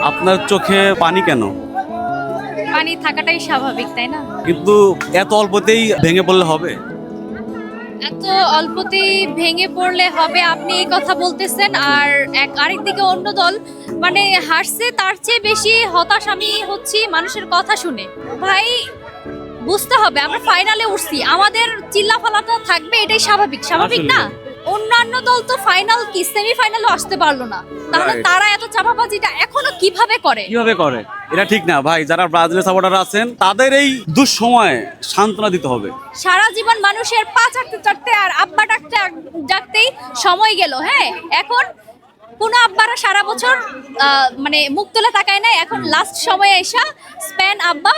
আপনার চোখে পানি কেন? পানি থাকাটাই স্বাভাবিক, তাই না? কিন্তু এত অল্পতেই ভেঙে পড়লে হবে? এত অল্পতেই ভেঙে পড়লে হবে, আপনি এই কথা বলতেছেন, আর আরেকদিকে অন্য দল মানে হারছে, তার চেয়ে বেশি হতাশ আমি হচ্ছি মানুষের কথা শুনে। ভাই, বুঝতে হবে আমরা ফাইনালে উঠছি, আমাদের চিল্লাফাল্লাটা থাকবে, এটাই স্বাভাবিক, স্বাভাবিক না? অন্যান্য দল তো ফাইনাল কি সেমিফাইনালে আসতে পারলো না, তাহলে Right. তারা এত চাপাবাজিটা এখনো কিভাবে করে? কিভাবে করে? এটা ঠিক না ভাই। যারা ব্রাজিলের সাপোর্টার আছেন তাদের এই দুঃসময়ে সান্ত্বনা দিতে হবে। সারা জীবন মানুষের পা চাটতে চাটতে আর আব্বা ডাকতে ডাকতেই সময় গেল। হ্যাঁ, এখন কোন আব্বারা সারা বছর মানে মুখ তুলে তাকায় না, এখন লাস্ট সময়ে এসা স্পেন আব্বা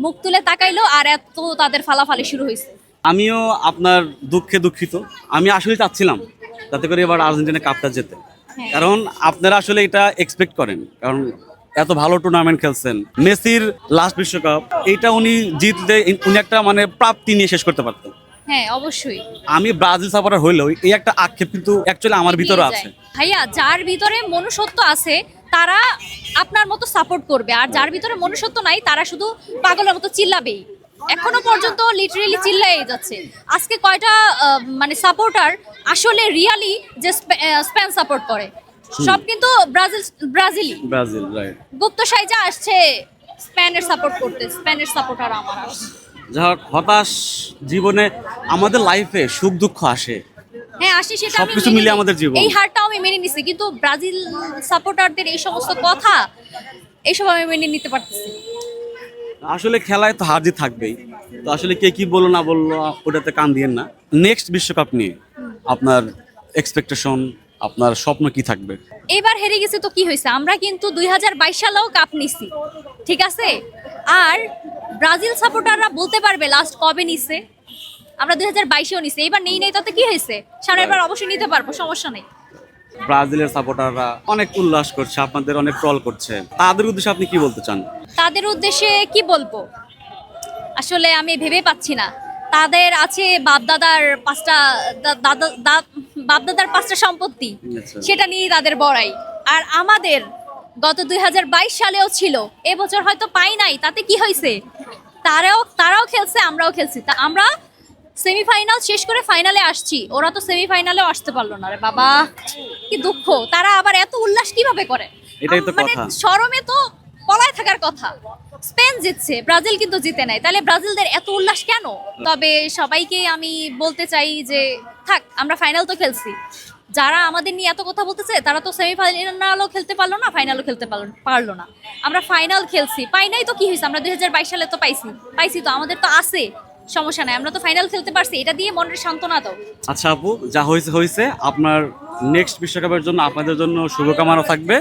মুখ তুলে তাকাইলো, আর এত তাদের ফালাফালি শুরু হয়েছে। আমিও আপনার দুঃখে দুঃখিত। আমি আসলে চাচ্ছিলাম যাতে করে এবার আর্জেন্টিনা কাপটা জেতে, হ্যাঁ। কারণ আপনারা আসলে এটা এক্সপেক্ট করেন, কারণ এত ভালো টুর্নামেন্ট খেলছেন। মেসির লাস্ট বিশ্বকাপ, এটা উনি জিতলে উনি একটা মানে প্রাপ্তি নিয়ে শেষ করতে পারতেন। হ্যাঁ, অবশ্যই। আমি ব্রাজিল সাপোর্টার হইলেও এই একটা আক্ষেপ কিন্তু অ্যাকচুয়ালি আমার ভিতরে এগিয়ে আছে। যায়। ভাইয়া, যার ভিতরে মনুষ্যত্ব আছে তারা আপনার মতো সাপোর্ট করবে, আর যার ভিতরে মনুষ্যত্ব নাই তারা শুধু পাগলের মতো চিল্লাবেই। এখনো পর্যন্ত লিটারেলি চিল্লাই যাচ্ছে। আজকে কয়টা মানে সাপোর্টার আসলে রিয়ালি যে স্পেন সাপোর্ট করে, সব কিন্তু ব্রাজিলি ব্রাজিল, রাইট। গুপ্ত সাইজা আসছে স্পেনের সাপোর্ট করতে, স্পেনের সাপোর্টার আমার আসছে। যা হোক, হতাশ জীবনে আমাদের লাইফে সুখ দুঃখ আসে। হ্যাঁ, আসে, সেটা আমি সবকিছু মেনে মিলিয়ে নিই। আমাদের জীবন। এই হারটাও আমি মেনে নিছি, কিন্তু ব্রাজিল সাপোর্টারদের এই সমস্ত কথা, এইসব আমি মেনে নিতে পারতেছি না। আসলে খেলায় তো হার জিত থাকবেই। তো আসলে কে কি বললো না বললো ওটাতে কান দিয়েন না। নেক্সট বিশ্বকাপ নিয়ে আপনার এক্সপেকটেশন, আপনার স্বপ্ন কি থাকবে? এইবার হেরে গেছে তো কি হয়েছে, আমরা কিন্তু 2022 সালেও কাপ নিছি, ঠিক আছে? আর ব্রাজিল সাপোর্টাররা বলতে পারবে লাস্ট কবে নিছে। আমরা 2022-এও নিছি, এইবার নেই নেই তাতে কি হয়েছে, সামনের বার অবশ্যই নিতে পারবো, সমস্যা নেই। ব্রাজিলের সাপোর্টাররা অনেক উল্লাস করছে, আপনাদের অনেক ট্রল করছে, তাদের উদ্দেশ্যে আপনি কি বলতে চান? তাদের উদ্দেশ্যে কি বলবো, আসলে আমি ভেবে পাচ্ছি না। তাদের আছে বাপদাদার পাঁচটা বাপদাদার পাঁচটা সম্পত্তি, আচ্ছা। সেটা নিয়েই তাদের বড়াই। আর আমাদের গত 2022 সালেও ছিল, এবছর হয়তো পাই নাই, তাতে কি হয়েছে? তারাও খেলছে, আমরাও খেলছি, তা আমরা সেমিফাইনাল শেষ করে ফাইনালে আসছি, ওরা তো সেমিফাইনালেও আসতে পারলো না রে বাবা, কি দুঃখ। তারা আবার এত উল্লাস কিভাবে করে? এটাই তো মানে কথা। শরমে তো পলায় থাকার কথা। স্পেন জিতছে, ব্রাজিল কিন্তু জিতে নাই, তাহলে ব্রাজিলদের এত উল্লাস কেন? তবে সবাইকে আমি বলতে চাই যে থাক, আমরা ফাইনাল তো খেলছি। যারা আমাদের নিয়ে এত কথা বলতেছে তারা তো সেমিফাইনালও খেলতে পারলো না, ফাইনালও খেলতে পারলো না। আমরা ফাইনাল খেলছি, পাই নাই তো কি হয়েছে, আমরা 2022 সালে তো পাইছি তো, আমাদের তো আছে, সমস্যা নাই, আমরা তো ফাইনাল খেলতে পারছি, এটা দিয়ে মনের সান্ত্বনা দাও। আচ্ছা আপু, যা হয়েছে হয়েছে। আপনার নেক্সট বিশ্বকাপের জন্য আপনাদের জন্য শুভকামনা থাকবে।